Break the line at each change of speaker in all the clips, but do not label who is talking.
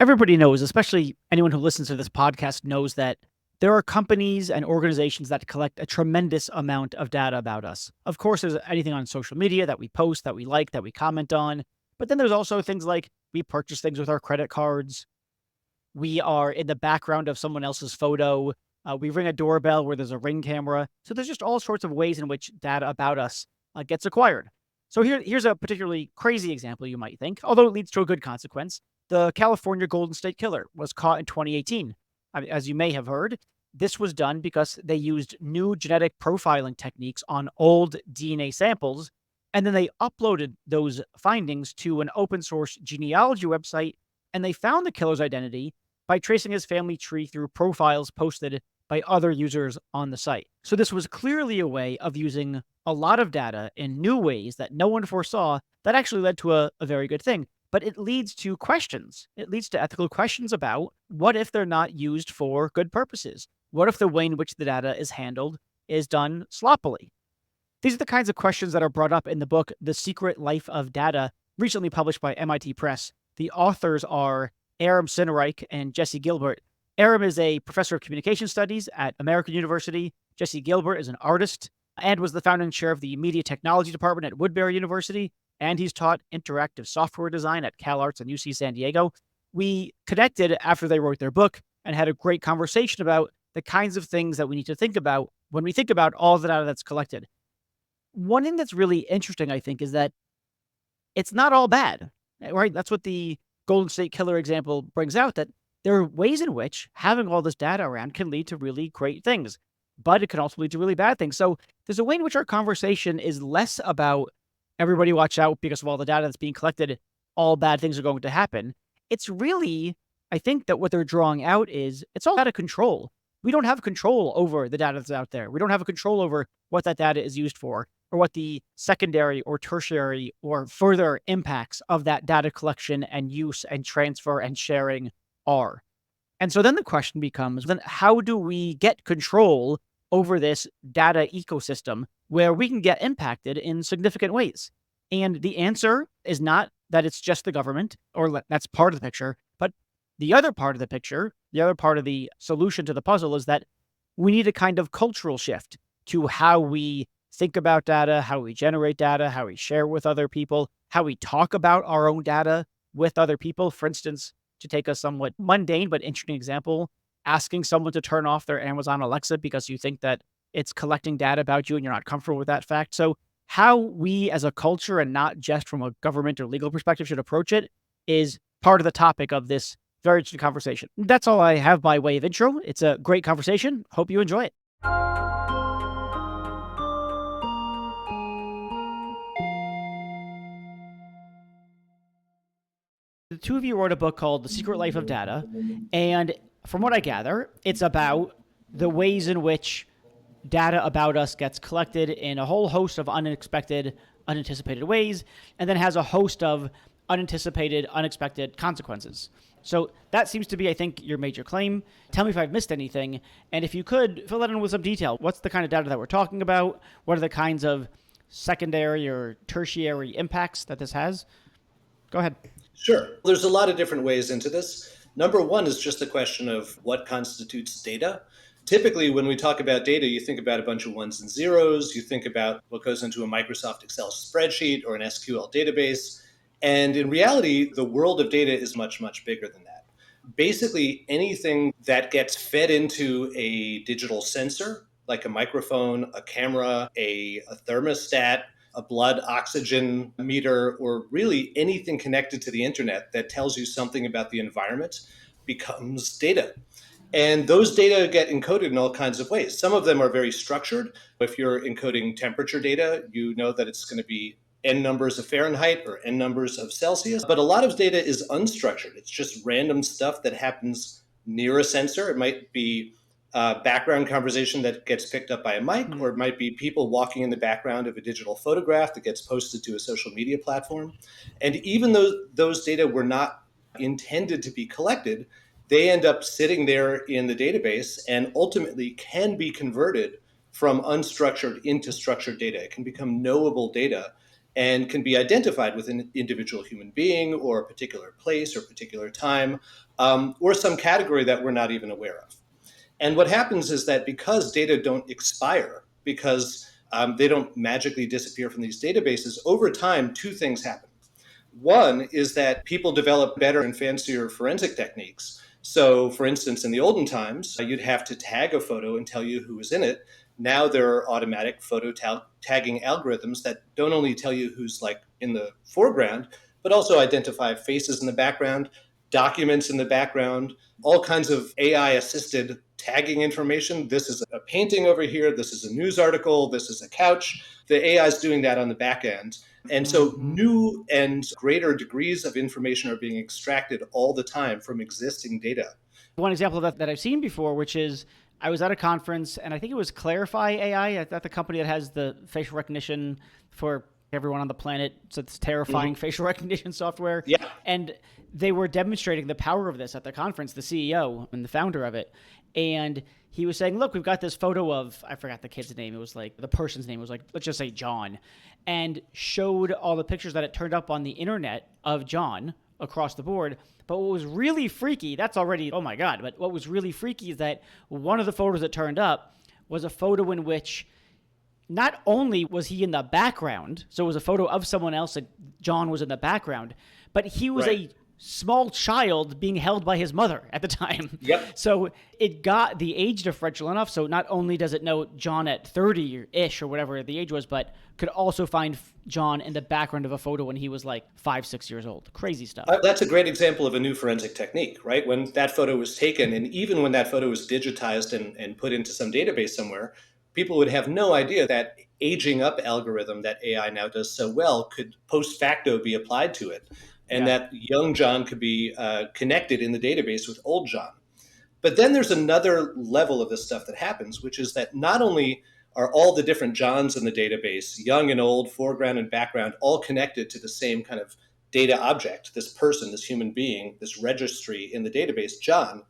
Everybody knows, especially anyone who listens to this podcast knows that there are companies and organizations that collect a tremendous amount of data about us. Of course, there's anything on social media that we post, that we like, that we comment on. But then there's also things like we purchase things with our credit cards. We are in the background of someone else's photo. We ring a doorbell where there's a ring camera. So there's just all sorts of ways in which data about us gets acquired. So here's a particularly crazy example you might think, although it leads to a good consequence. The California Golden State Killer was caught in 2018. I mean, as you may have heard, this was done because they used new genetic profiling techniques on old DNA samples, and then they uploaded those findings to an open source genealogy website, and they found the killer's identity by tracing his family tree through profiles posted by other users on the site. So this was clearly a way of using a lot of data in new ways that no one foresaw that actually led to a very good thing. But it leads to questions. It leads to ethical questions about what if they're not used for good purposes? What if the way in which the data is handled is done sloppily? These are the kinds of questions that are brought up in the book, The Secret Life of Data, recently published by MIT Press. The authors are Aram Sinnreich and Jesse Gilbert. Aram is a professor of communication studies at American University. Jesse Gilbert is an artist and was the founding chair of the media technology department at Woodbury University. And he's taught interactive software design at CalArts and UC San Diego. We connected after they wrote their book and had a great conversation about the kinds of things that we need to think about when we think about all the data that's collected. One thing that's really interesting, I think, is that it's not all bad, right? That's what the Golden State Killer example brings out, that there are ways in which having all this data around can lead to really great things, but it can also lead to really bad things. So there's a way in which our conversation is less about everybody watch out because of all the data that's being collected, all bad things are going to happen. It's really, I think that what they're drawing out is it's all out of control. We don't have control over the data that's out there. We don't have a control over what that data is used for or what the secondary or tertiary or further impacts of that data collection and use and transfer and sharing are. And so then the question becomes, then how do we get control over this data ecosystem where we can get impacted in significant ways? And the answer is not that it's just the government or that's part of the picture, but the other part of the picture, the other part of the solution to the puzzle is that we need a kind of cultural shift to how we think about data, how we generate data, how we share with other people, how we talk about our own data with other people. For instance, to take a somewhat mundane but interesting example, asking someone to turn off their Amazon Alexa because you think that it's collecting data about you and you're not comfortable with that fact. So how we as a culture and not just from a government or legal perspective should approach it is part of the topic of this very interesting conversation. That's all I have by way of intro. It's a great conversation. Hope you enjoy it. The two of you wrote a book called The Secret Life of Data. And from what I gather, it's about the ways in which data about us gets collected in a whole host of unexpected, unanticipated ways, and then has a host of unanticipated, unexpected consequences. So that seems to be, I think, your major claim. Tell me if I've missed anything. And if you could, fill that in with some detail. What's the kind of data that we're talking about? What are the kinds of secondary or tertiary impacts that this has? Go ahead.
Sure. There's a lot of different ways into this. Number one is just the question of what constitutes data. Typically, when we talk about data, you think about a bunch of ones and zeros. You think about what goes into a Microsoft Excel spreadsheet or an SQL database. And in reality, the world of data is much, much bigger than that. Basically, anything that gets fed into a digital sensor, like a microphone, a camera, a thermostat, a blood oxygen meter, or really anything connected to the internet that tells you something about the environment becomes data. And those data get encoded in all kinds of ways. Some of them are very structured. If you're encoding temperature data, you know that it's going to be n numbers of Fahrenheit or n numbers of Celsius. But a lot of data is unstructured. It's just random stuff that happens near a sensor. It might be background conversation that gets picked up by a mic, or it might be people walking in the background of a digital photograph that gets posted to a social media platform. And even though those data were not intended to be collected, they end up sitting there in the database and ultimately can be converted from unstructured into structured data. It can become knowable data. and can be identified with an individual human being or a particular place or particular time, or some category that we're not even aware of. And what happens is that because data don't expire, because they don't magically disappear from these databases, over time, two things happen. One is that people develop better and fancier forensic techniques. So, for instance, in the olden times, you'd have to tag a photo and tell you who was in it. Now there are automatic photo tagging algorithms that don't only tell you who's like in the foreground, but also identify faces in the background, documents in the background, all kinds of AI assisted tagging information. This is a painting over here. This is a news article. This is a couch. The AI is doing that on the back end. And so
Hmm.
new and greater degrees of information are being extracted all the time from existing data.
One example of that I've seen before, which is I was at a conference and I think it was Clarify AI, at the company that has the facial recognition for everyone on the planet. So it's terrifying facial recognition software.
Yeah.
And they were demonstrating the power of this at the conference, the CEO and the founder of it. And he was saying, look, we've got this photo of, I forgot the kid's name. It was like, the person's name was like, let's just say John, and showed all the pictures that it turned up on the internet of John across the board. But what was really freaky, that's already, oh my God, but what was really freaky is that one of the photos that turned up was a photo in which not only was he in the background, so it was a photo of someone else and John was in the background, but he was
Right.
a small child being held by his mother at the time.
Yep.
So it got the age differential enough. So not only does it know John at 30-ish or whatever the age was, but could also find John in the background of a photo when he was like 5, 6 years old. Crazy stuff.
That's a great example of a new forensic technique, right? When that photo was taken, and even when that photo was digitized and put into some database somewhere, people would have no idea that aging up algorithm that AI now does so well could post facto be applied to it, and
Yeah.
that young John could be connected in the database with old John. But then there's another level of this stuff that happens, which is that not only are all the different Johns in the database, young and old, foreground and background, all connected to the same kind of data object, this person, this human being, this registry in the database, John,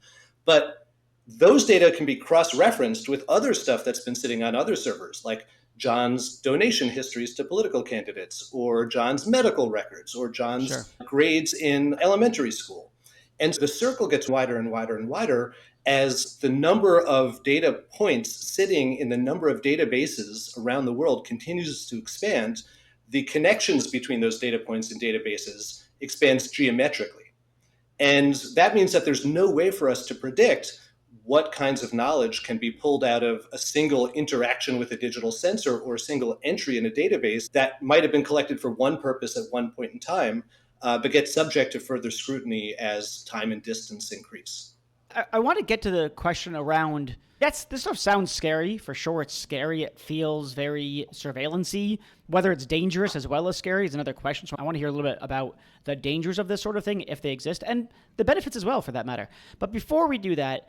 but those data can be cross referenced with other stuff that's been sitting on other servers, like John's donation histories to political candidates, or John's medical records, or
Sure.
John's grades in elementary school. And the circle gets wider and wider and wider as the number of data points sitting in the number of databases around the world continues to expand. The connections between those data points and databases expands geometrically. And that means that there's no way for us to predict what kinds of knowledge can be pulled out of a single interaction with a digital sensor or a single entry in a database that might have been collected for one purpose at one point in time, but gets subject to further scrutiny as time and distance increase.
I want to get to the question around this stuff sounds scary. For sure, it's scary. It feels very surveillance-y. Whether it's dangerous as well as scary is another question. So I want to hear a little bit about the dangers of this sort of thing, if they exist, and the benefits as well, for that matter. But before we do that,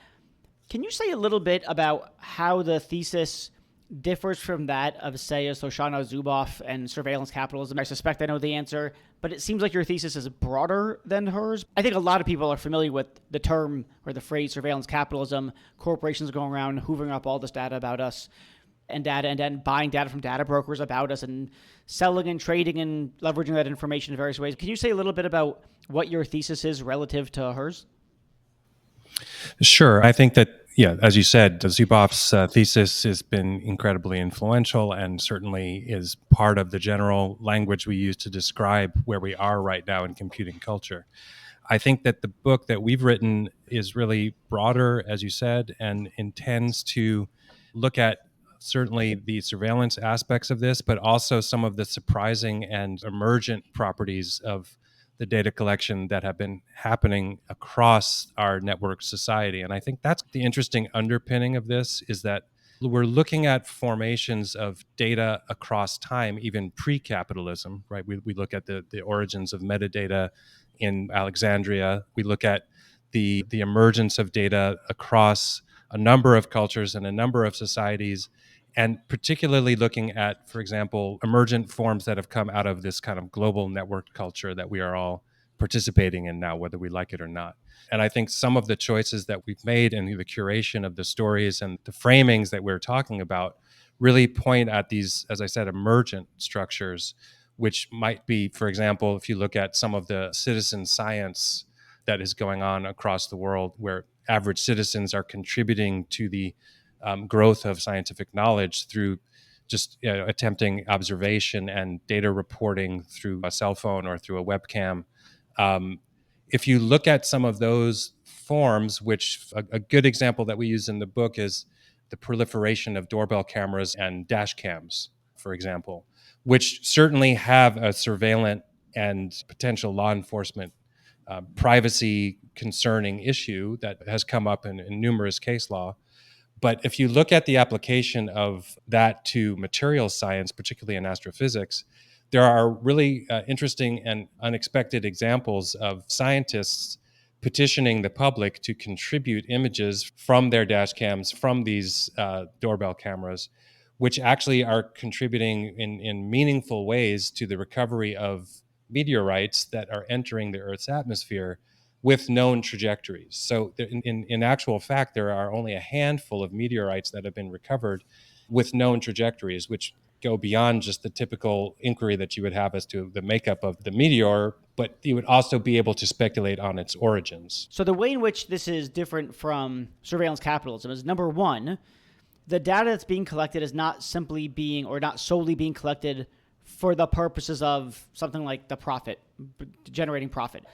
can you say a little bit about how the thesis differs from that of, say, a Shoshana Zuboff and surveillance capitalism? I suspect I know the answer, but it seems like your thesis is broader than hers. I think a lot of people are familiar with the term or the phrase surveillance capitalism. Corporations going around hoovering up all this data about us and then buying data from data brokers about us and selling and trading and leveraging that information in various ways. Can you say a little bit about what your thesis is relative to hers?
Sure. I think that, yeah, as you said, Zuboff's thesis has been incredibly influential and certainly is part of the general language we use to describe where we are right now in computing culture. I think that the book that we've written is really broader, as you said, and intends to look at certainly the surveillance aspects of this, but also some of the surprising and emergent properties of the data collection that have been happening across our network society. And I think that's the interesting underpinning of this, is that we're looking at formations of data across time, even pre-capitalism, right? We look at the origins of metadata in Alexandria. We look at the emergence of data across a number of cultures and a number of societies, and particularly looking at, for example, emergent forms that have come out of this kind of global network culture that we are all participating in now, whether we like it or not. And I think some of the choices that we've made and the curation of the stories and the framings that we're talking about really point at these, as I said, emergent structures, which might be, for example, if you look at some of the citizen science that is going on across the world, where average citizens are contributing to the growth of scientific knowledge through just attempting observation and data reporting through a cell phone or through a webcam. If you look at some of those forms, which a good example that we use in the book is the proliferation of doorbell cameras and dash cams, for example, which certainly have a surveillance and potential law enforcement privacy concerning issue that has come up in numerous case law. But if you look at the application of that to materials science, particularly in astrophysics, there are really interesting and unexpected examples of scientists petitioning the public to contribute images from their dash cams, from these doorbell cameras, which actually are contributing in meaningful ways to the recovery of meteorites that are entering the Earth's atmosphere with known trajectories. So in actual fact, there are only a handful of meteorites that have been recovered with known trajectories, which go beyond just the typical inquiry that you would have as to the makeup of the meteor, but you would also be able to speculate on its origins.
So the way in which this is different from surveillance capitalism is, number one, the data that's being collected is not simply being, or not solely being collected for the purposes of something like the profit, generating profit.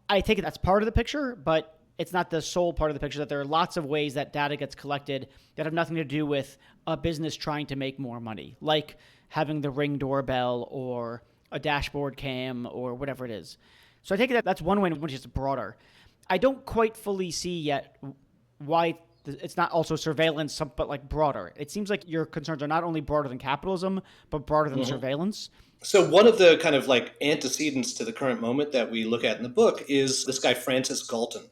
I take it that's part of the picture, but it's not the sole part of the picture, that there are lots of ways that data gets collected that have nothing to do with a business trying to make more money, like having the Ring doorbell or a dashboard cam or whatever it is. So I take it that that's one way in which it's broader. I don't quite fully see yet why it's not also surveillance, but like broader. It seems like your concerns are not only broader than capitalism, but broader than surveillance.
So one of the kind of like antecedents to the current moment that we look at in the book is this guy, Francis Galton.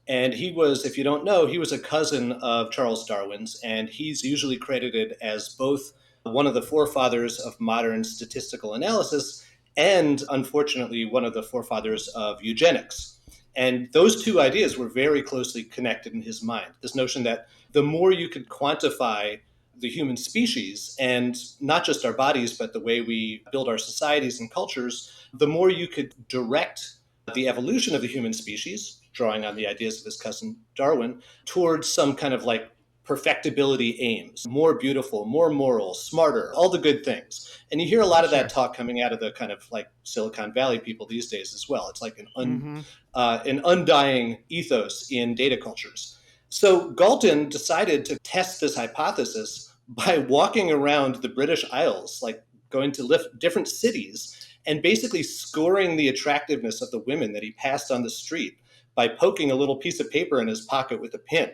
And he was, if you don't know, he was a cousin of Charles Darwin's, and he's usually credited as both one of the forefathers of modern statistical analysis and, unfortunately, one of the forefathers of eugenics. And those two ideas were very closely connected in his mind. This notion that the more you could quantify the human species, and not just our bodies, but the way we build our societies and cultures, the more you could direct the evolution of the human species, drawing on the ideas of his cousin Darwin, towards some kind of like perfectibility aims, more beautiful, more moral, smarter, all the good things. And you hear a lot of that talk coming out of the kind of like Silicon Valley people these days as well. It's like an undying ethos in data cultures. So Galton decided to test this hypothesis by walking around the British Isles, like going to different cities and basically scoring the attractiveness of the women that he passed on the street by poking a little piece of paper in his pocket with a pin.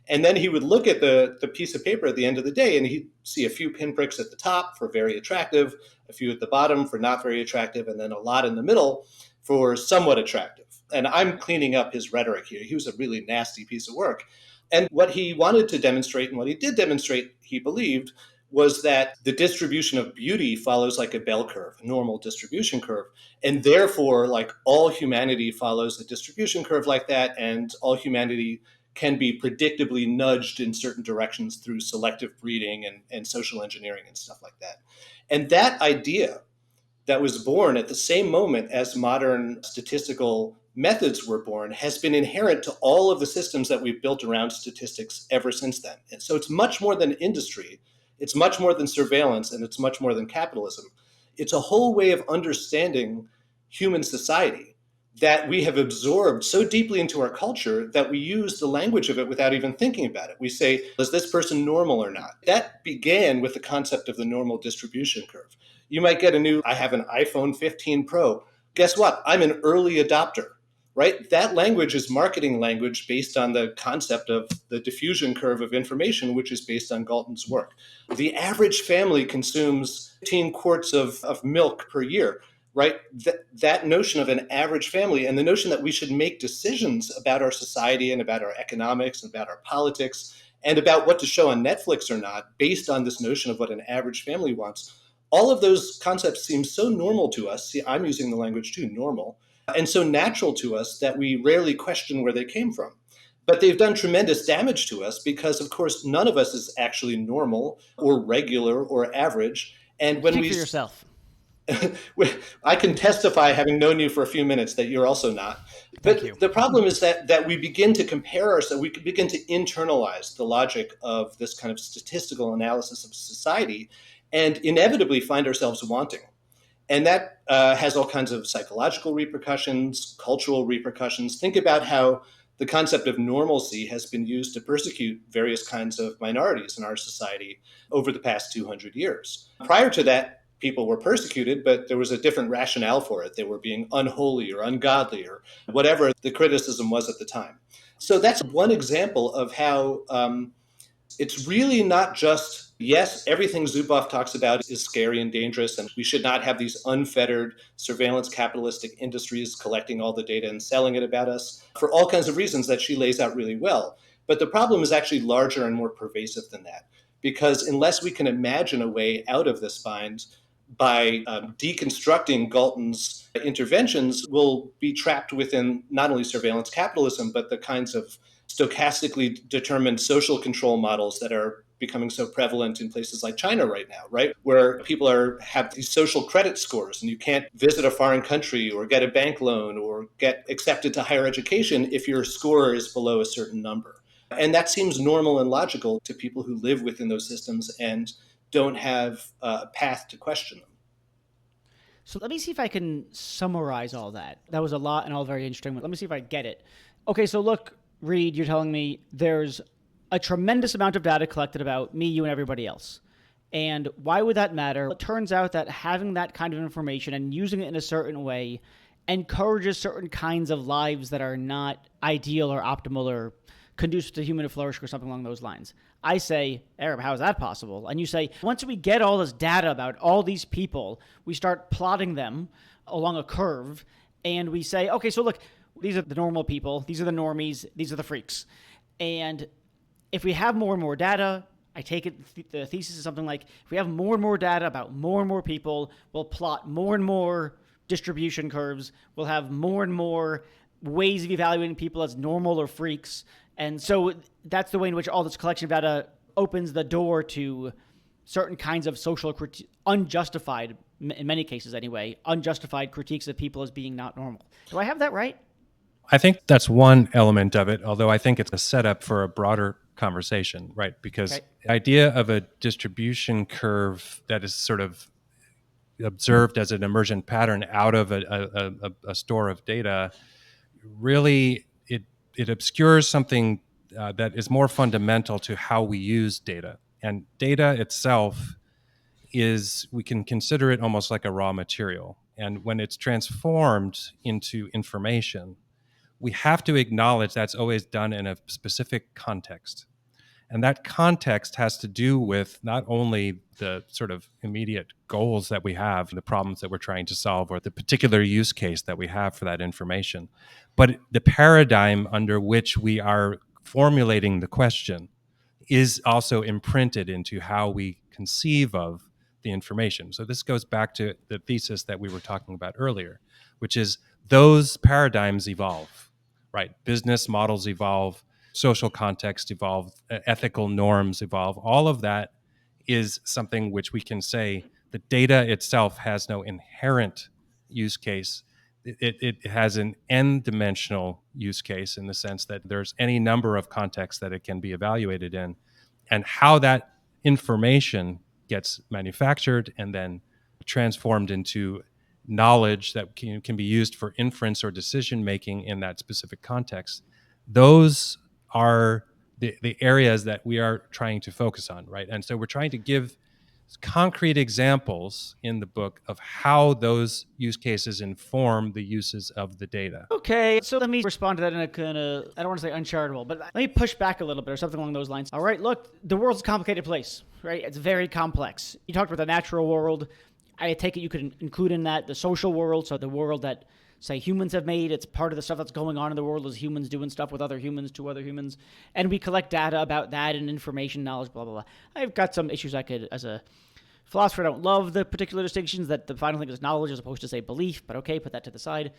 And then he would look at the piece of paper at the end of the day, and he'd see a few pinpricks at the top for very attractive, a few at the bottom for not very attractive, and then a lot in the middle for somewhat attractive. And I'm cleaning up his rhetoric here. He was a really nasty piece of work. And what he wanted to demonstrate, and what he did demonstrate, he believed, was that the distribution of beauty follows like a bell curve, a normal distribution curve. And therefore, like all humanity follows a distribution curve like that, and all humanity can be predictably nudged in certain directions through selective breeding and social engineering and stuff like that. And that idea that was born at the same moment as modern statistical methods were born has been inherent to all of the systems that we've built around statistics ever since then. And so it's much more than industry, it's much more than surveillance, and it's much more than capitalism. It's a whole way of understanding human society that we have absorbed so deeply into our culture that we use the language of it without even thinking about it. We say, is this person normal or not? That began with the concept of the normal distribution curve. You might get I have an iPhone 15 Pro. Guess what? I'm an early adopter, right? That language is marketing language based on the concept of the diffusion curve of information, which is based on Galton's work. The average family consumes 15 quarts of milk per year, right? That notion of an average family, and the notion that we should make decisions about our society and about our economics and about our politics and about what to show on Netflix or not based on this notion of what an average family wants. All of those concepts seem so normal to us. See, I'm using the language too, normal, and so natural to us that we rarely question where they came from. But they've done tremendous damage to us because, of course, none of us is actually normal or regular or average. And when
Speak for yourself.
I can testify, having known you for a few minutes, that you're also not.
Thank you.
But the problem is that we begin to compare ourselves, we begin to internalize the logic of this kind of statistical analysis of society, and inevitably find ourselves wanting. And that has all kinds of psychological repercussions, cultural repercussions. Think about how the concept of normalcy has been used to persecute various kinds of minorities in our society over the past 200 years. Prior to that, people were persecuted, but there was a different rationale for it. They were being unholy or ungodly or whatever the criticism was at the time. So that's one example of how it's really not just, yes, everything Zuboff talks about is scary and dangerous, and we should not have these unfettered surveillance capitalistic industries collecting all the data and selling it about us for all kinds of reasons that she lays out really well. But the problem is actually larger and more pervasive than that, because unless we can imagine a way out of this bind by deconstructing Galton's interventions, we'll be trapped within not only surveillance capitalism, but the kinds of stochastically determined social control models that are becoming so prevalent in places like China right now, right? Where people have these social credit scores, and you can't visit a foreign country or get a bank loan or get accepted to higher education if your score is below a certain number. And that seems normal and logical to people who live within those systems and don't have a path to question them.
So let me see if I can summarize all that. That was a lot and all very interesting. Let me see if I get it. Okay, so look, Reed, you're telling me there's a tremendous amount of data collected about me, you, and everybody else. And why would that matter? It turns out that having that kind of information and using it in a certain way encourages certain kinds of lives that are not ideal or optimal or conducive to human flourish or something along those lines. I say, Aram, how is that possible? And you say, once we get all this data about all these people, we start plotting them along a curve, and we say, okay, so look, these are the normal people, these are the normies, these are the freaks. And if we have more and more data, I take it, the thesis is something like, if we have more and more data about more and more people, we'll plot more and more distribution curves, we'll have more and more ways of evaluating people as normal or freaks. And so that's the way in which all this collection of data opens the door to certain kinds of social unjustified, in many cases anyway, unjustified critiques of people as being not normal. Do I have that right?
I think that's one element of it, although I think it's a setup for a broader conversation, right? Because the idea of a distribution curve that is sort of observed as an emergent pattern out of a store of data, really it obscures something that is more fundamental to how we use data. And data itself we can consider it almost like a raw material. And when it's transformed into information, we have to acknowledge that's always done in a specific context. And that context has to do with not only the sort of immediate goals that we have, the problems that we're trying to solve, or the particular use case that we have for that information, but the paradigm under which we are formulating the question is also imprinted into how we conceive of the information. So this goes back to the thesis that we were talking about earlier, which is those paradigms evolve, right? Business models evolve, social context evolve, ethical norms evolve. All of that is something which we can say the data itself has no inherent use case. It has an n-dimensional use case in the sense that there's any number of contexts that it can be evaluated in, and how that information gets manufactured and then transformed into knowledge that can be used for inference or decision making in that specific context. Those are the areas that we are trying to focus on, right? And so we're trying to give concrete examples in the book of how those use cases inform the uses of the data.
Okay, so let me respond to that in a kind of, I don't want to say uncharitable, but let me push back a little bit or something along those lines. All right, look, the world's a complicated place, right? It's very complex. You talked about the natural world. I take it you could include in that the social world, so the world that, say, humans have made. It's part of the stuff that's going on in the world is humans doing stuff with other humans to other humans. And we collect data about that and information, knowledge, blah, blah, blah. I've got some issues I could, as a philosopher, I don't love the particular distinctions that the final thing is knowledge as opposed to, say, belief, but okay, put that to the side.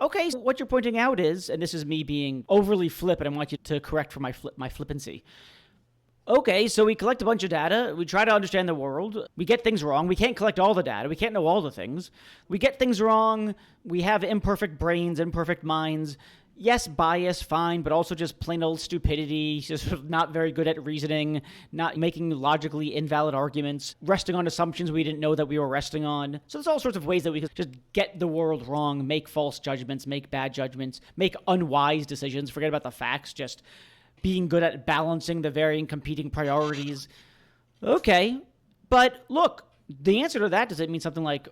Okay, so what you're pointing out is, and this is me being overly flip, and I want you to correct for my flippancy. Okay, so we collect a bunch of data. We try to understand the world. We get things wrong. We can't collect all the data. We can't know all the things. We get things wrong. We have imperfect brains, imperfect minds. Yes, bias, fine, but also just plain old stupidity, just not very good at reasoning, not making logically invalid arguments, resting on assumptions we didn't know that we were resting on. So there's all sorts of ways that we could just get the world wrong, make false judgments, make bad judgments, make unwise decisions, forget about the facts, just being good at balancing the varying competing priorities. Okay, but look, the answer to that, does it mean something like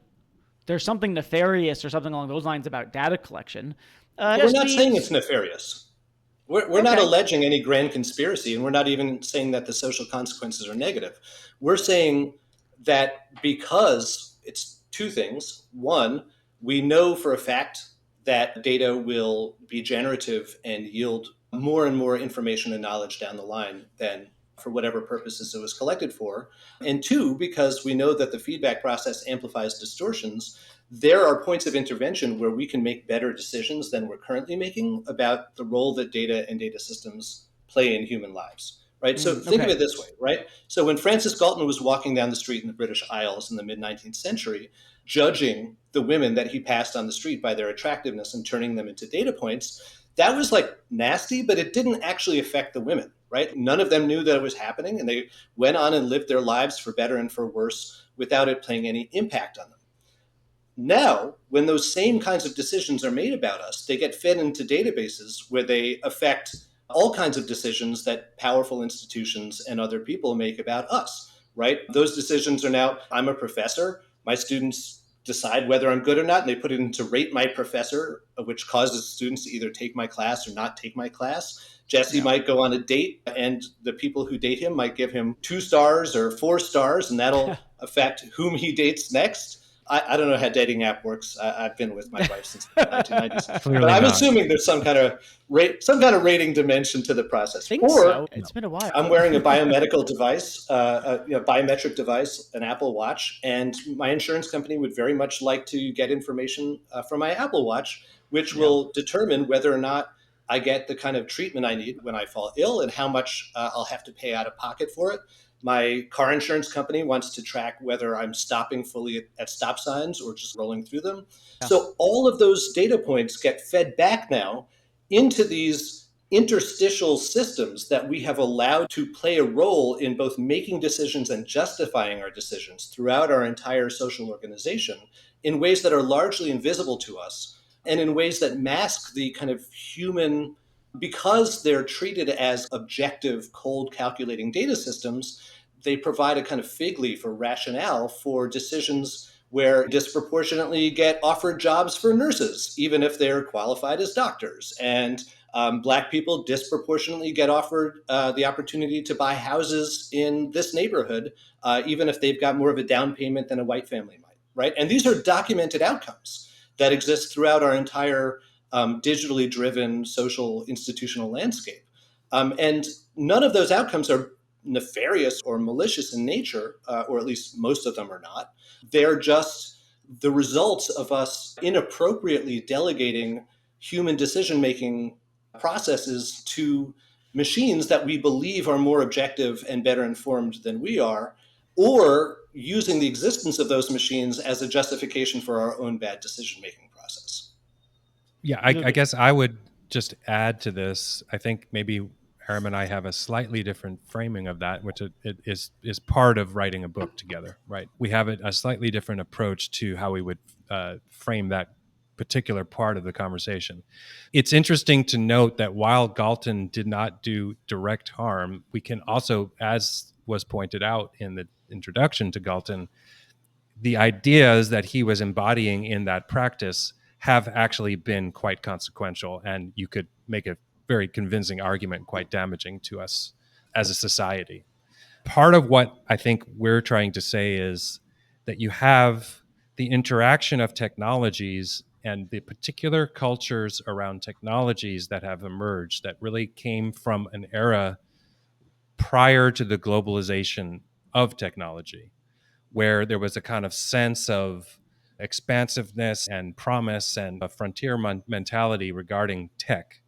there's something nefarious or something along those lines about data collection?
We're
Just
not saying
means
it's nefarious. We're not
okay.
alleging any grand conspiracy, and we're not even saying that the social consequences are negative. We're saying that because it's two things. One, we know for a fact that data will be generative and yield more and more information and knowledge down the line than for whatever purposes it was collected for. And two, because we know that the feedback process amplifies distortions, there are points of intervention where we can make better decisions than we're currently making about the role that data and data systems play in human lives. Right. So think of
Okay.
it this way, right? So when Francis Galton was walking down the street in the British Isles in the mid 19th century, judging the women that he passed on the street by their attractiveness and turning them into data points, that was like nasty, but it didn't actually affect the women, right? None of them knew that it was happening, and they went on and lived their lives for better and for worse without it playing any impact on them. Now, when those same kinds of decisions are made about us, they get fed into databases where they affect all kinds of decisions that powerful institutions and other people make about us, right? Those decisions are now, I'm a professor, my students decide whether I'm good or not, and they put it into rate my professor, which causes students to either take my class or not take my class. Jesse
Yeah.
might go on a date, and the people who date him might give him 2 stars or 4 stars, and that'll affect whom he dates next. I don't know how dating app works. I've been with my wife since the 1990s, but
Clearly
I'm
not.
assuming there's some kind of rating dimension to the process.
Think so.
Or
It's been a while.
I'm wearing a biomedical device, biometric device, an Apple Watch, and my insurance company would very much like to get information from my Apple Watch, which
Yeah.
will determine whether or not I get the kind of treatment I need when I fall ill and how much I'll have to pay out of pocket for it. My car insurance company wants to track whether I'm stopping fully at stop signs or just rolling through them.
Yeah.
So all of those data points get fed back now into these interstitial systems that we have allowed to play a role in both making decisions and justifying our decisions throughout our entire social organization in ways that are largely invisible to us and in ways that mask the kind of human, because they're treated as objective, cold calculating data systems, they provide a kind of fig leaf or rationale for decisions where disproportionately get offered jobs for nurses, even if they're qualified as doctors. And Black people disproportionately get offered the opportunity to buy houses in this neighborhood, even if they've got more of a down payment than a white family might, right? And these are documented outcomes that exist throughout our entire digitally driven social institutional landscape. And none of those outcomes are nefarious or malicious in nature, or at least most of them are not. They're just the results of us inappropriately delegating human decision making processes to machines that we believe are more objective and better informed than we are, or using the existence of those machines as a justification for our own bad decision making process.
Yeah, I guess I would just add to this. I think maybe Aram and I have a slightly different framing of that, which it is part of writing a book together, right? We have a slightly different approach to how we would frame that particular part of the conversation. It's interesting to note that while Galton did not do direct harm, we can also, as was pointed out in the introduction to Galton, the ideas that he was embodying in that practice have actually been quite consequential, and you could make a very convincing argument, quite damaging to us as a society. Part of what I think we're trying to say is that you have the interaction of technologies and the particular cultures around technologies that have emerged that really came from an era prior to the globalization of technology, where there was a kind of sense of expansiveness and promise and a frontier mentality regarding tech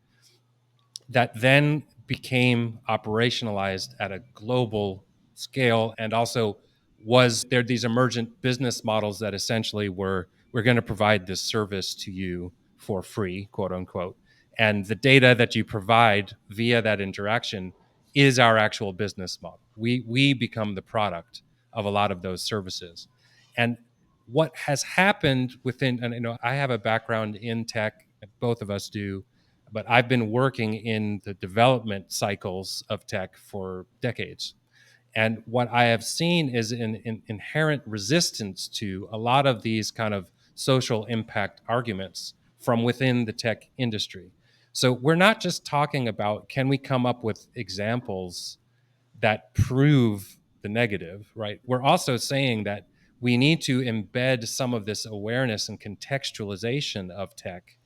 that then became operationalized at a global scale, and also was there these emergent business models that essentially were, we're going to provide this service to you for free, quote unquote, and the data that you provide via that interaction is our actual business model. We become the product of a lot of those services. And what has happened within, and I have a background in tech, both of us do, but I've been working in the development cycles of tech for decades. And what I have seen is an inherent resistance to a lot of these kind of social impact arguments from within the tech industry. So we're not just talking about, can we come up with examples that prove the negative, right? We're also saying that we need to embed some of this awareness and contextualization of tech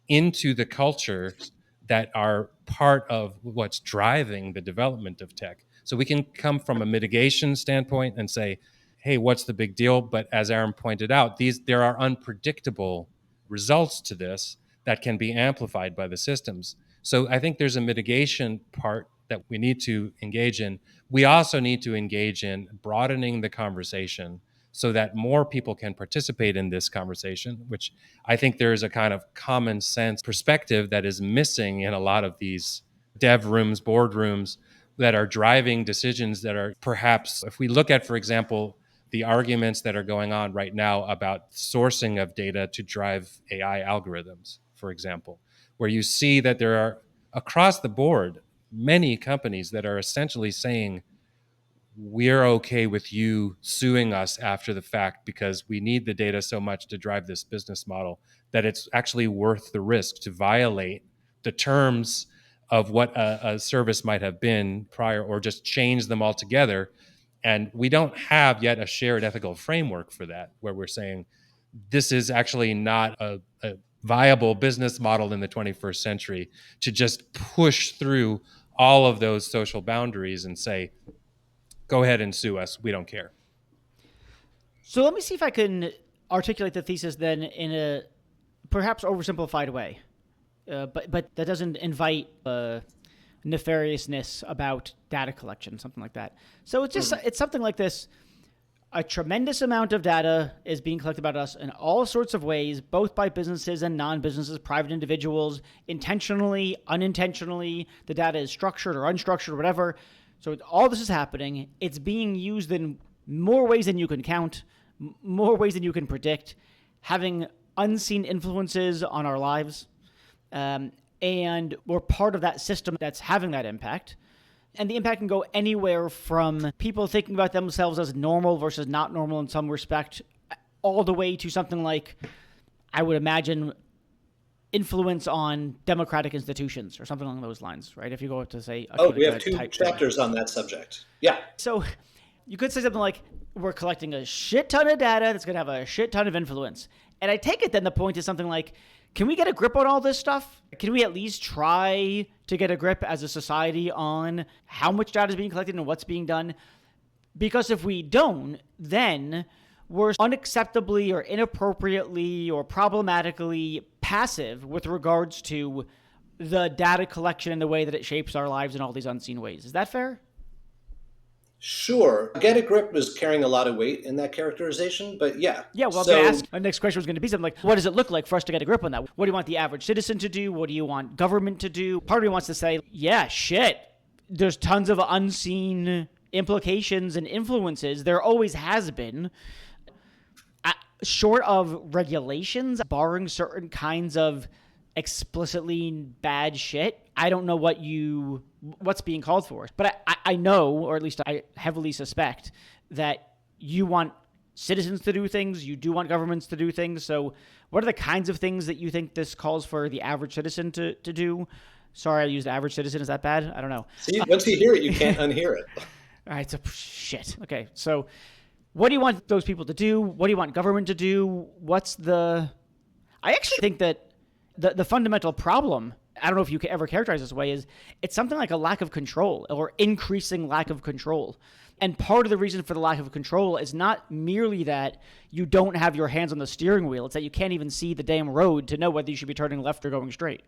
into the cultures that are part of what's driving the development of tech. So we can come from a mitigation standpoint and say, hey, what's the big deal? But as Aram pointed out, there are unpredictable results to this that can be amplified by the systems. So I think there's a mitigation part that we need to engage in. We also need to engage in broadening the conversation so that more people can participate in this conversation, which I think there is a kind of common sense perspective that is missing in a lot of these dev rooms, boardrooms that are driving decisions that are perhaps, if we look at, for example, the arguments that are going on right now about sourcing of data to drive AI algorithms, for example, where you see that there are across the board many companies that are essentially saying, we're okay with you suing us after the fact because we need the data so much to drive this business model that it's actually worth the risk to violate the terms of what a service might have been prior, or just change them altogether. And we don't have yet a shared ethical framework for that, where we're saying this is actually not a viable business model in the 21st century to just push through all of those social boundaries and say, go ahead and sue us. We don't care.
So let me see if I can articulate the thesis then in a perhaps oversimplified way, but that doesn't invite nefariousness about data collection, something like that. So it's just it's something like this. A tremendous amount of data is being collected about us in all sorts of ways, both by businesses and non-businesses, private individuals, intentionally, unintentionally. The data is structured or unstructured or whatever. So all this is happening. It's being used in more ways than you can count, more ways than you can predict, having unseen influences on our lives. And we're part of that system that's having that impact. And the impact can go anywhere from people thinking about themselves as normal versus not normal in some respect, all the way to something like, I would imagine, influence on democratic institutions or something along those lines, right? If you go up to say...
we have 2 chapters on that subject. Yeah.
So you could say something like, we're collecting a shit ton of data that's going to have a shit ton of influence. And I take it then the point is something like, can we get a grip on all this stuff? Can we at least try to get a grip as a society on how much data is being collected and what's being done? Because if we don't, then we're unacceptably or inappropriately or problematically passive with regards to the data collection and the way that it shapes our lives in all these unseen ways. Is that fair?
Sure. Get a grip is carrying a lot of weight in that characterization, but yeah.
Yeah, well, I was going to ask, my next question was going to be something like, what does it look like for us to get a grip on that? What do you want the average citizen to do? What do you want government to do? Part of me wants to say, yeah, shit. There's tons of unseen implications and influences. There always has been. Short of regulations, barring certain kinds of explicitly bad shit, I don't know what's being called for. But I know, or at least I heavily suspect, that you want citizens to do things, you do want governments to do things. So what are the kinds of things that you think this calls for the average citizen to do? Sorry, I used average citizen. Is that bad? I don't know.
See, once you hear it, you can't unhear it.
All right, so shit. Okay, so what do you want those people to do? What do you want government to do? I actually think that the fundamental problem, I don't know if you can ever characterize this way, is it's something like a lack of control or increasing lack of control. And part of the reason for the lack of control is not merely that you don't have your hands on the steering wheel. It's that you can't even see the damn road to know whether you should be turning left or going straight.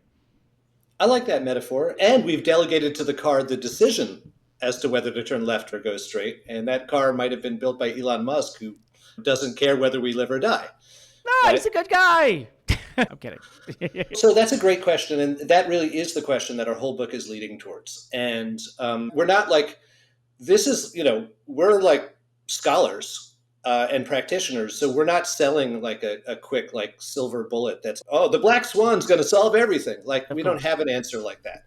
I like that metaphor. And we've delegated to the car the decision as to whether to turn left or go straight. And that car might have been built by Elon Musk, who doesn't care whether we live or die,
No,
right?
he's a good guy. I'm kidding.
So that's a great question. And that really is the question that our whole book is leading towards. And we're not like, this is, we're like scholars and practitioners. So we're not selling like a quick, like silver bullet that's, oh, the black swan's going to solve everything. Like,
Of
we don't
course.
have an answer like that.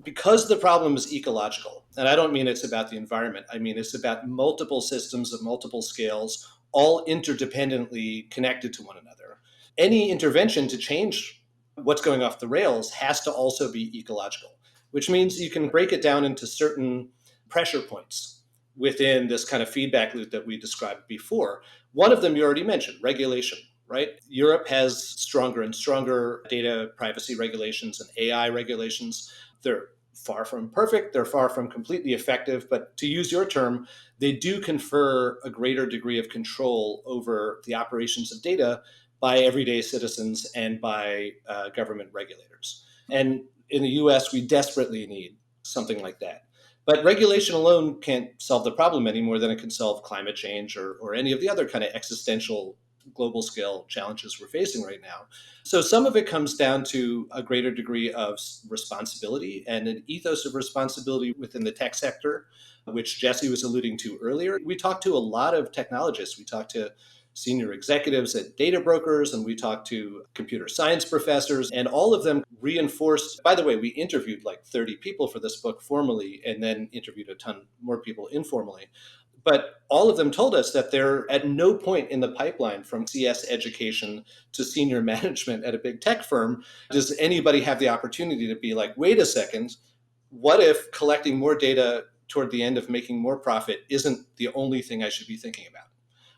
Because the problem is ecological, and I don't mean it's about the environment, I mean it's about multiple systems of multiple scales, all interdependently connected to one another. Any intervention to change what's going off the rails has to also be ecological, which means you can break it down into certain pressure points within this kind of feedback loop that we described before. One of them you already mentioned, regulation, right? Europe has stronger and stronger data privacy regulations and AI regulations. They're far from perfect, they're far from completely effective, but to use your term, they do confer a greater degree of control over the operations of data by everyday citizens and by government regulators. And in the US, we desperately need something like that. But regulation alone can't solve the problem any more than it can solve climate change or any of the other kind of existential global scale challenges we're facing right now. So some of it comes down to a greater degree of responsibility and an ethos of responsibility within the tech sector, which Jesse was alluding to earlier. We talked to a lot of technologists. We talked to senior executives at data brokers, and we talked to computer science professors, and all of them reinforced. By the way, we interviewed like 30 people for this book formally and then interviewed a ton more people informally. But all of them told us that they're at no point in the pipeline from CS education to senior management at a big tech firm does anybody have the opportunity to be like, wait a second, what if collecting more data toward the end of making more profit isn't the only thing I should be thinking about?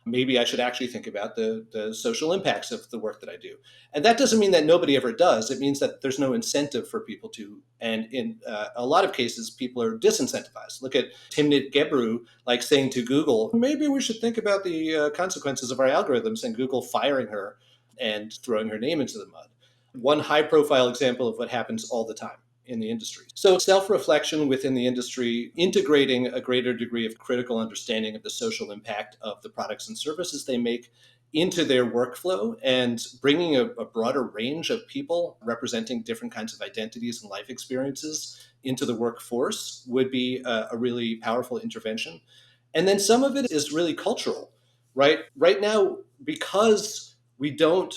Maybe I should actually think about the social impacts of the work that I do. And that doesn't mean that nobody ever does. It means that there's no incentive for people to. And in a lot of cases, people are disincentivized. Look at Timnit Gebru, like saying to Google, maybe we should think about the consequences of our algorithms, and Google firing her and throwing her name into the mud. One high profile example of what happens all the time in the industry. So self-reflection within the industry, integrating a greater degree of critical understanding of the social impact of the products and services they make into their workflow, and bringing a broader range of people representing different kinds of identities and life experiences into the workforce would be a really powerful intervention. And then some of it is really cultural, right? Right now, because we don't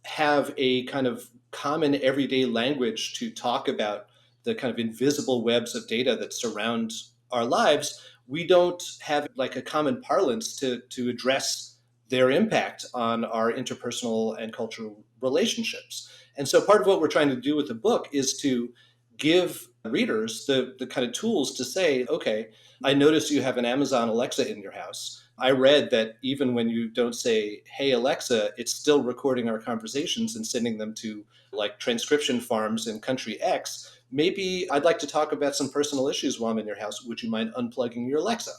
have a kind of common everyday language to talk about the kind of invisible webs of data that surround our lives, we don't have like a common parlance to address their impact on our interpersonal and cultural relationships. And so part of what we're trying to do with the book is to give readers the kind of tools to say, okay, I notice you have an Amazon Alexa in your house. I read that even when you don't say, hey, Alexa, it's still recording our conversations and sending them to like transcription farms in country X. Maybe I'd like to talk about some personal issues while I'm in your house. Would you mind unplugging your Alexa?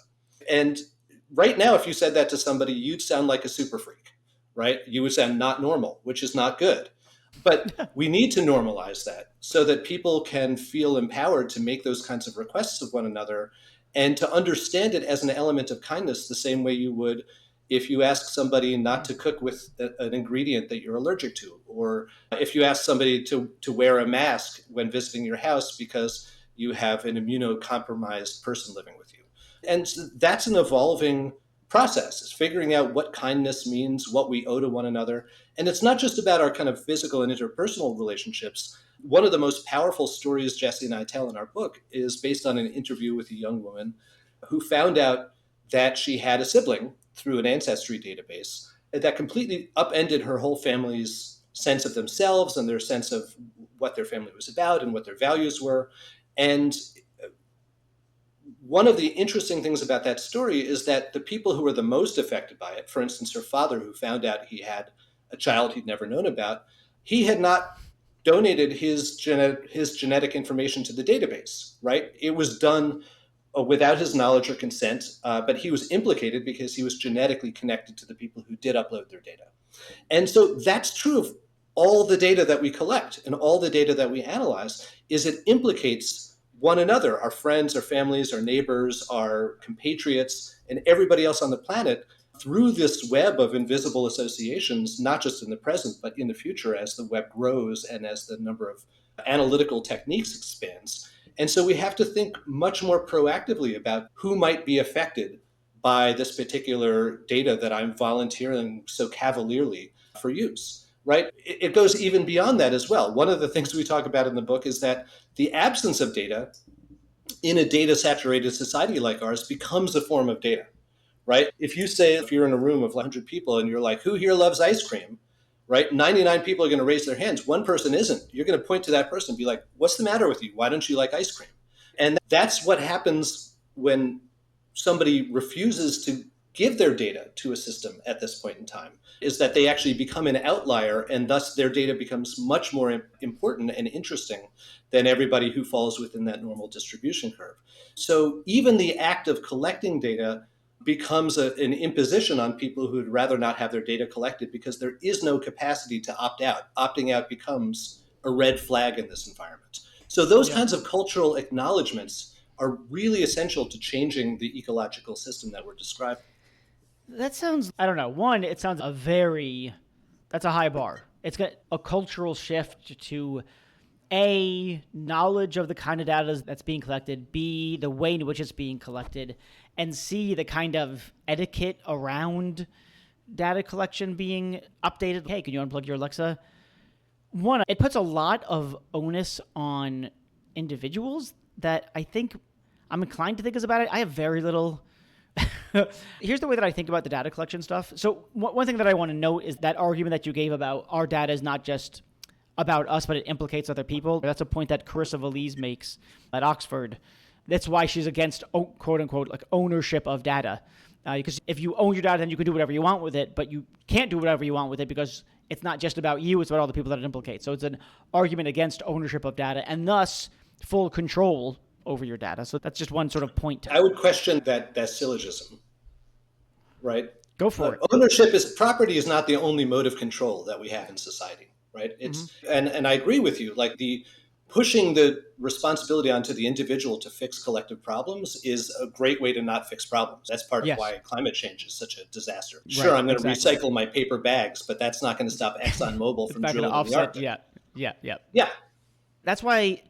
And right now, if you said that to somebody, you'd sound like a super freak, right? You would sound not normal, which is not good. But we need to normalize that so that people can feel empowered to make those kinds of requests of one another and to understand it as an element of kindness, the same way you would if you ask somebody not to cook with an ingredient that you're allergic to, or if you ask somebody to wear a mask when visiting your house because you have an immunocompromised person living with you. And that's an evolving process, is figuring out what kindness means, what we owe to one another. And it's not just about our kind of physical and interpersonal relationships. One of the most powerful stories Jesse and I tell in our book is based on an interview with a young woman who found out that she had a sibling through an ancestry database that completely upended her whole family's sense of themselves and their sense of what their family was about and what their values were. And one of the interesting things about that story is that the people who were the most affected by it, for instance, her father, who found out he had a child he'd never known about, he had not donated his genetic information to the database, right? It was done without his knowledge or consent, but he was implicated because he was genetically connected to the people who did upload their data. And so that's true of all the data that we collect and all the data that we analyze is it implicates one another, our friends, our families, our neighbors, our compatriots, and everybody else on the planet through this web of invisible associations, not just in the present, but in the future as the web grows and as the number of analytical techniques expands. And so we have to think much more proactively about who might be affected by this particular data that I'm volunteering so cavalierly for use. Right? It goes even beyond that as well. One of the things we talk about in the book is that the absence of data in a data saturated society like ours becomes a form of data, right? If you say, if you're in a room of 100 people and you're like, who here loves ice cream? Right? 99 people are going to raise their hands. One person isn't. You're going to point to that person and be like, what's the matter with you? Why don't you like ice cream? And that's what happens when somebody refuses to give their data to a system at this point in time, is that they actually become an outlier, and thus their data becomes much more important and interesting than everybody who falls within that normal distribution curve. So even the act of collecting data becomes an imposition on people who would rather not have their data collected because there is no capacity to opt out. Opting out becomes a red flag in this environment. So those
Yep.
kinds of cultural acknowledgments are really essential to changing the ecological system that we're describing.
That sounds, I don't know. One, it sounds that's a high bar. It's got a cultural shift to A, knowledge of the kind of data that's being collected, B, the way in which it's being collected, and C, the kind of etiquette around data collection being updated. Hey, can you unplug your Alexa? One, it puts a lot of onus on individuals that I think I'm inclined to think is about it. I have very little. Here's the way that I think about the data collection stuff. So one thing that I want to note is that argument that you gave about our data is not just about us, but it implicates other people. That's a point that Carissa Valise makes at Oxford. That's why she's against, quote unquote, like ownership of data. Because if you own your data, then you can do whatever you want with it, but you can't do whatever you want with it because it's not just about you, it's about all the people that it implicates. So it's an argument against ownership of data and thus full control over your data. So that's just one sort of point.
I would question that syllogism, right?
Go for it.
Ownership is property is not the only mode of control that we have in society, right? It's and I agree with you. Like the pushing the responsibility onto the individual to fix collective problems is a great way to not fix problems. That's part of why climate change is such a disaster. Sure, I'm going to recycle my paper bags, but that's not going to stop ExxonMobil from drilling in the Arctic.
Yeah. That's why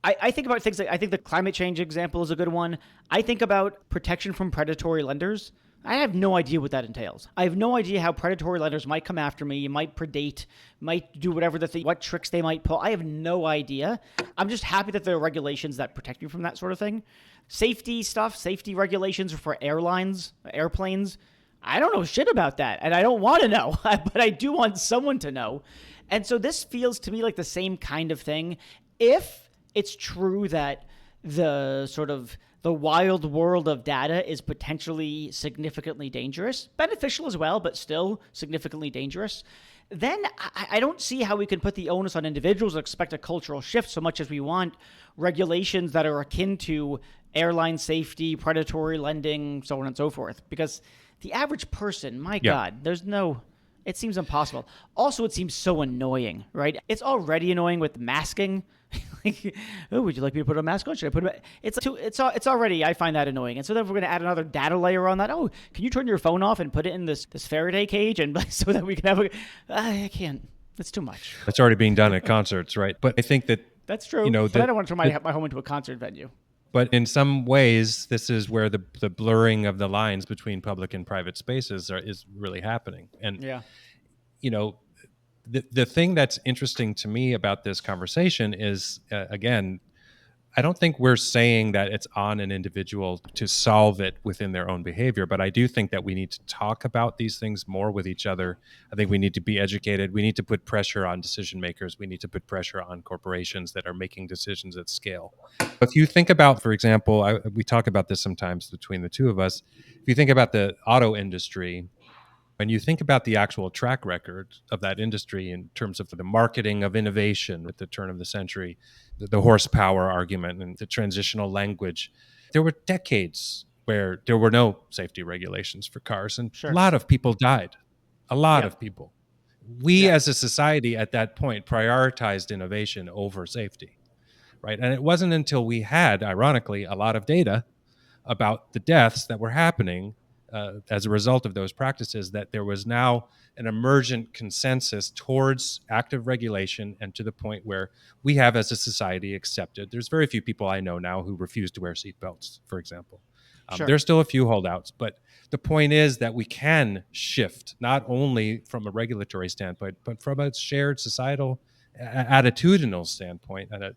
I think about things like, I think the climate change example is a good one. I think about protection from predatory lenders. I have no idea what that entails. I have no idea how predatory lenders might come after me, might predate, might do whatever what tricks they might pull. I have no idea. I'm just happy that there are regulations that protect you from that sort of thing. Safety stuff, safety regulations for airplanes. I don't know shit about that, and I don't want to know, but I do want someone to know. And so this feels to me like the same kind of thing. If it's true that the sort of the wild world of data is potentially significantly dangerous, beneficial as well, but still significantly dangerous, then I don't see how we can put the onus on individuals and expect a cultural shift so much as we want regulations that are akin to airline safety, predatory lending, so on and so forth. Because the average person, my God, it seems impossible. Also, it seems so annoying, right? It's already annoying with masking. Like, oh, would you like me to put a mask on? Should I put it? It's already, I find that annoying. And so then we're going to add another data layer on that. Oh, can you turn your phone off and put it in this Faraday cage, and so that we can have I can't. It's too much.
That's already being done at concerts, right? But I think
that's true. But I don't want to turn my home into a concert venue.
But in some ways, this is where the blurring of the lines between public and private spaces is really happening. And the thing that's interesting to me about this conversation is, again, I don't think we're saying that it's on an individual to solve it within their own behavior, but I do think that we need to talk about these things more with each other. I think we need to be educated. We need to put pressure on decision makers. We need to put pressure on corporations that are making decisions at scale. If you think about, for example, we talk about this sometimes between the two of us. If you think about the auto industry, when you think about the actual track record of that industry in terms of the marketing of innovation at the turn of the century, the horsepower argument and the transitional language, there were decades where there were no safety regulations for cars, and a lot of people died. A lot of people. We
Yeah.
as a society at that point prioritized innovation over safety, right? And it wasn't until we had, ironically, a lot of data about the deaths that were happening as a result of those practices that there was now an emergent consensus towards active regulation, and to the point where we have as a society accepted. There's very few people I know now who refuse to wear seatbelts, for example.
Sure.
There's still a few holdouts, but the point is that we can shift not only from a regulatory standpoint, but from a shared societal, attitudinal standpoint, and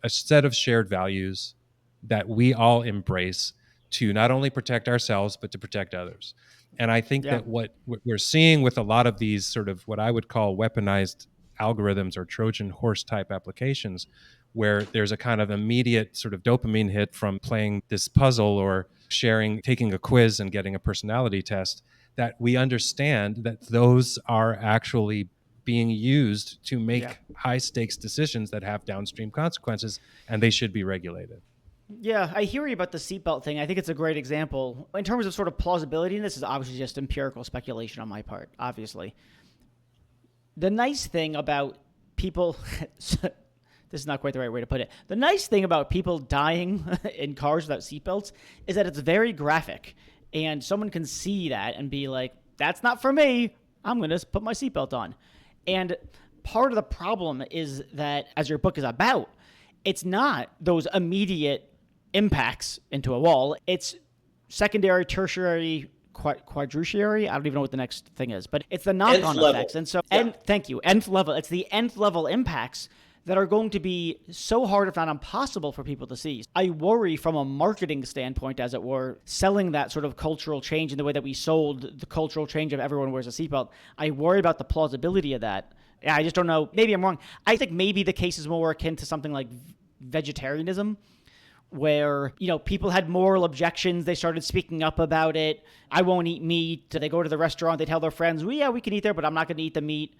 a set of shared values that we all embrace to not only protect ourselves, but to protect others. And I think
Yeah.
that what we're seeing with a lot of these sort of what I would call weaponized algorithms or Trojan horse type applications, where there's a kind of immediate sort of dopamine hit from playing this puzzle or sharing, taking a quiz and getting a personality test, that we understand that those are actually being used to
Yeah.
make high stakes decisions that have downstream consequences, and they should be regulated.
Yeah, I hear you about the seatbelt thing. I think it's a great example. In terms of sort of plausibility, and this is obviously just empirical speculation on my part, obviously. The nice thing about people, this is not quite the right way to put it. The nice thing about people dying in cars without seatbelts is that it's very graphic. And someone can see that and be like, that's not for me. I'm going to put my seatbelt on. And part of the problem is that, as your book is about, it's not those immediate impacts into a wall. It's secondary, tertiary, quadrutiary. I don't even know what the next thing is, but it's the knock-on effects. And so,
Yeah.
thank you, nth level. It's the nth level impacts that are going to be so hard, if not impossible, for people to see. I worry from a marketing standpoint, as it were, selling that sort of cultural change in the way that we sold the cultural change of everyone wears a seatbelt. I worry about the plausibility of that. Yeah, I just don't know. Maybe I'm wrong. I think maybe the case is more akin to something like vegetarianism, where, people had moral objections. They started speaking up about it. I won't eat meat. They go to the restaurant. They tell their friends, well, yeah, we can eat there, but I'm not going to eat the meat.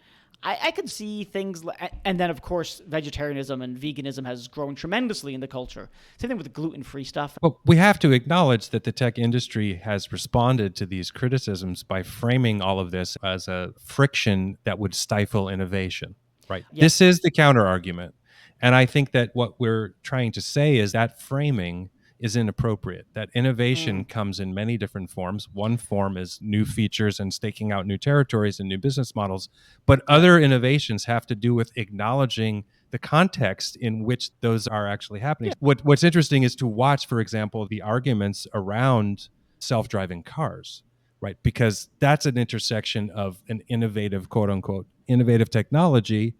I could see things, and then, of course, vegetarianism and veganism has grown tremendously in the culture. Same thing with gluten-free stuff.
Well, we have to acknowledge that the tech industry has responded to these criticisms by framing all of this as a friction that would stifle innovation, right?
Yeah.
This is the counter argument. And I think that what we're trying to say is that framing is inappropriate, that innovation comes in many different forms. One form is new features and staking out new territories and new business models, but other innovations have to do with acknowledging the context in which those are actually happening. What's interesting is to watch, for example, the arguments around self-driving cars, right? Because that's an intersection of an innovative, quote unquote, innovative technology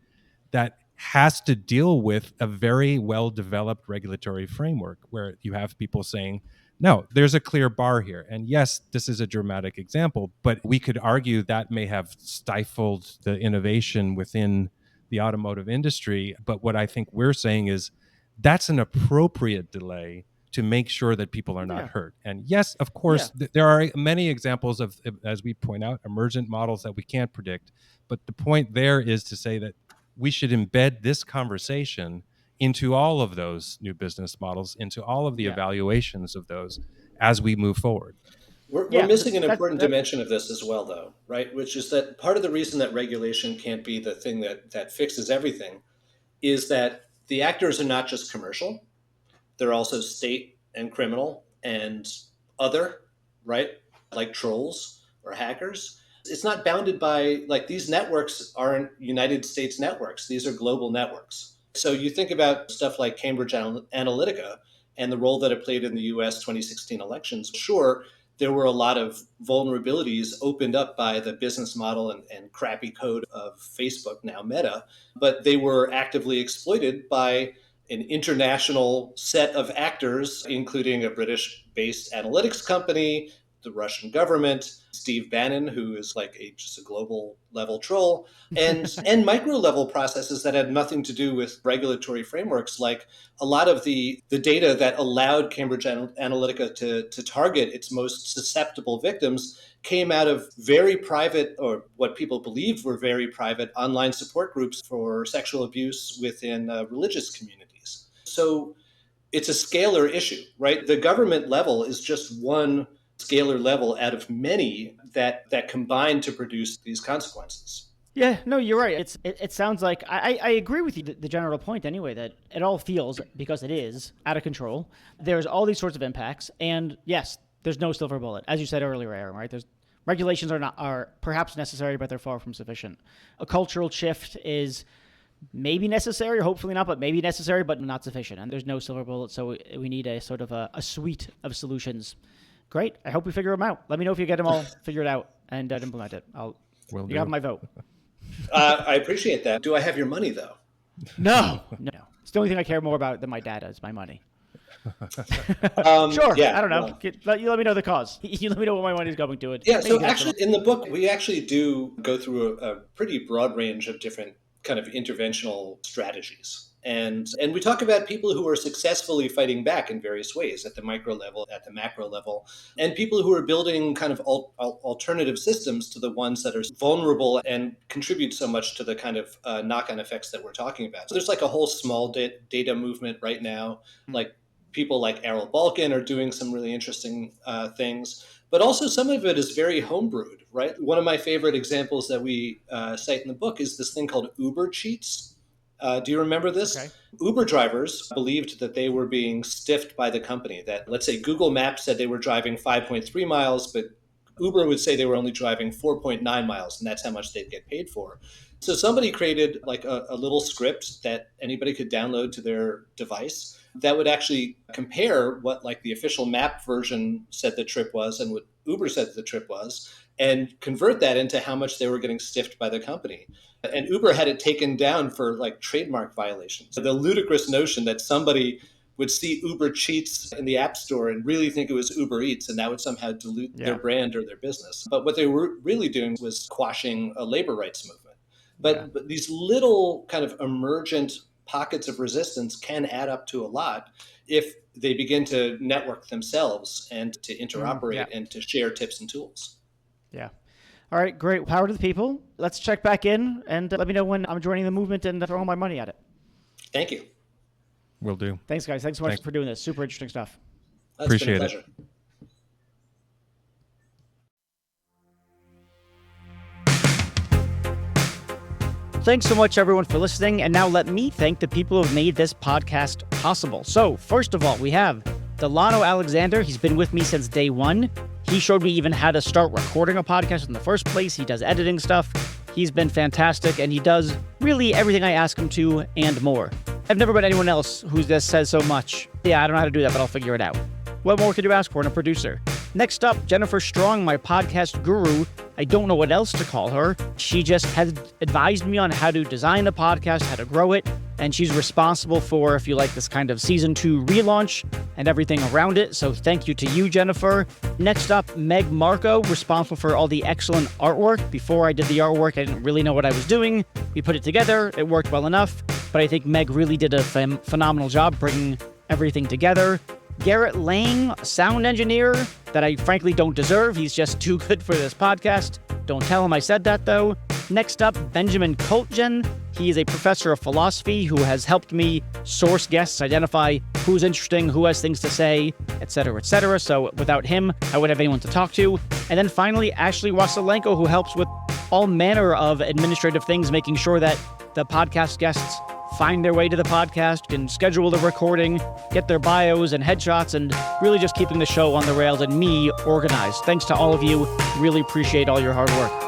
that has to deal with a very well developed regulatory framework where you have people saying, no, there's a clear bar here. And yes, this is a dramatic example, but we could argue that may have stifled the innovation within the automotive industry. But what I think we're saying is that's an appropriate delay to make sure that people are not hurt. And yes, of course, there are many examples of, as we point out, emergent models that we can't predict. But the point there is to say that we should embed this conversation into all of those new business models, into all of the evaluations of those as we move forward.
We're missing an important dimension of this as well, though, right? Which is that part of the reason that regulation can't be the thing that fixes everything is that the actors are not just commercial, they're also state and criminal and other, right? Like trolls or hackers. It's not bounded by, like, these networks aren't United States networks, these are global networks. So you think about stuff like Cambridge Analytica and the role that it played in the US 2016 elections. Sure, there were a lot of vulnerabilities opened up by the business model and crappy code of Facebook, now Meta, but they were actively exploited by an international set of actors, including a British based analytics company, the Russian government, Steve Bannon, who is like just a global level troll, and micro level processes that had nothing to do with regulatory frameworks. Like a lot of the data that allowed Cambridge Analytica to target its most susceptible victims came out of very private, or what people believed were very private, online support groups for sexual abuse within religious communities. So it's a scalar issue, right? The government level is just one scalar level out of many that combine to produce these consequences.
Yeah, no, you're right. It sounds like I agree with you, the general point anyway, that it all feels, because it is, out of control. There's all these sorts of impacts, and yes, there's no silver bullet. As you said earlier, Aram, right? There's regulations are perhaps necessary, but they're far from sufficient. A cultural shift is maybe necessary, hopefully not, but maybe necessary, but not sufficient. And there's no silver bullet, so we need a sort of a suite of solutions. Great. I hope we figure them out. Let me know if you get them all figured out and implement it. You have my vote.
I appreciate that. Do I have your money, though?
No. It's the only thing I care more about than my data is my money. Sure. Yeah, I don't know. Well, you let me know the cause. You let me know what my money is going to it.
Yeah. So actually, in the book, we actually do go through a pretty broad range of different kind of interventional strategies. And we talk about people who are successfully fighting back in various ways at the micro level, at the macro level, and people who are building kind of alternative systems to the ones that are vulnerable and contribute so much to the kind of knock-on effects that we're talking about. So there's like a whole small data movement right now, like people like Errol Balkin are doing some really interesting things. But also some of it is very homebrewed, right? One of my favorite examples that we cite in the book is this thing called Uber cheats. Do you remember this?
Okay.
Uber drivers believed that they were being stiffed by the company, that let's say Google Maps said they were driving 5.3 miles, but Uber would say they were only driving 4.9 miles, and that's how much they'd get paid for. So somebody created like a little script that anybody could download to their device that would actually compare what like the official map version said the trip was and what Uber said the trip was, and convert that into how much they were getting stiffed by the company. And Uber had it taken down for like trademark violations. So the ludicrous notion that somebody would see Uber cheats in the App Store and really think it was Uber Eats, and that would somehow dilute their brand or their business. But what they were really doing was quashing a labor rights movement. But these little kind of emergent pockets of resistance can add up to a lot if they begin to network themselves and to interoperate and to share tips and tools.
Yeah. All right, great. Power to the people. Let's check back in and let me know when I'm joining the movement and throwing my money at it.
Thank you.
Will do.
Thanks, guys. Thanks so much for doing this. Super interesting stuff.
Appreciate it.
Thanks so much, everyone, for listening. And now let me thank the people who have made this podcast possible. So first of all, we have Delano Alexander. He's been with me since day one. He showed me even how to start recording a podcast in the first place. He does editing stuff. He's been fantastic, and he does really everything I ask him to and more. I've never met anyone else who just says so much. Yeah, I don't know how to do that, but I'll figure it out. What more could you ask for in a producer? Next up, Jennifer Strong, my podcast guru. I don't know what else to call her. She just has advised me on how to design the podcast, how to grow it, and she's responsible for, if you like, this kind of season 2 relaunch and everything around it. So thank you to you, Jennifer. Next up, Meg Marco, responsible for all the excellent artwork. Before I did the artwork, I didn't really know what I was doing. We put it together. It worked well enough, but I think Meg really did a phenomenal job bringing everything together. Garrett Lang, sound engineer that I frankly don't deserve. He's just too good for this podcast. Don't tell him I said that, though. Next up, Benjamin Koltgen. He is a professor of philosophy who has helped me source guests, identify who's interesting, who has things to say, etc., etc. So without him, I wouldn't have anyone to talk to. And then finally, Ashley Wasylenko, who helps with all manner of administrative things, making sure that the podcast guests find their way to the podcast, can schedule the recording, get their bios and headshots, and really just keeping the show on the rails and me organized. Thanks to all of you. Really appreciate all your hard work.